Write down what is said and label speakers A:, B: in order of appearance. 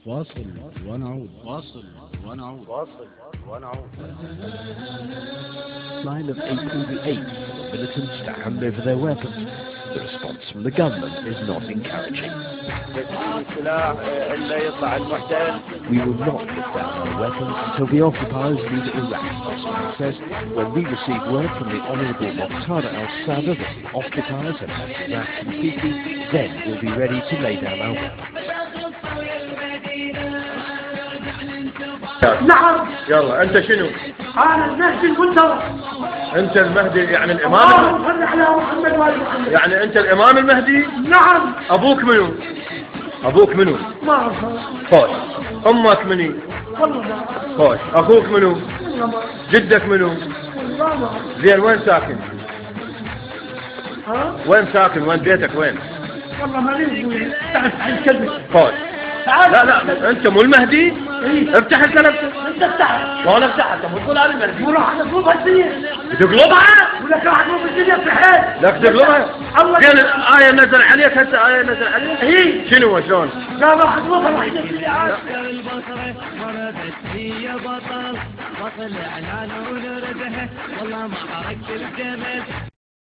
A: واصل ونعود. واصل ونعود.
B: واصل ونعود.
C: Line of April the 8th, the militants to hand over their weapons. The response from the government is not encouraging. We will not put down our weapons until the occupiers leave Iraq, Osman says. When we receive word from the Honourable Mokhtar al-Sadr that the occupiers have left Iraq completely, then we'll be ready to lay down our weapons.
B: نعم.
D: يلا انت شنو؟
B: انا المهدي المنتظر.
D: انت المهدي يعني الامام
B: صل على محمد وآل محمد.
D: يعني انت الامام المهدي؟
B: نعم.
D: ابوك منو؟ ابوك منو؟
B: ما اعرف.
D: خوش. امك مني؟
B: والله ما اعرف.
D: خوش. اخوك منو؟
B: والله ما اعرف.
D: جدك منو؟
B: والله ما اعرف.
D: زين وين ساكن؟
B: ها؟
D: وين ساكن؟ وين بيتك وين؟
B: والله ما ادري. تعال تعال كلمة.
D: خوش.
B: تعال.
D: لا لا انت مو المهدي؟
B: إيه؟
D: افتح الكلام.
B: انت افتح.
D: وانا افتحها انت مو تقول انا المهدي.
B: مو راح نطلبها الدنيا.
D: تقلبها؟
B: ولا راح نطلب الدنيا في حال.
D: لك تقلبها؟
B: الله.
D: زين الآية نزل عليك هسه آية نزل عليك؟
B: هي.
D: شنو شلون؟
B: لا راح نطلبها راح يجي
E: البصرة مرضت هي بطل اعلان ونردها والله ما حركت الجمل.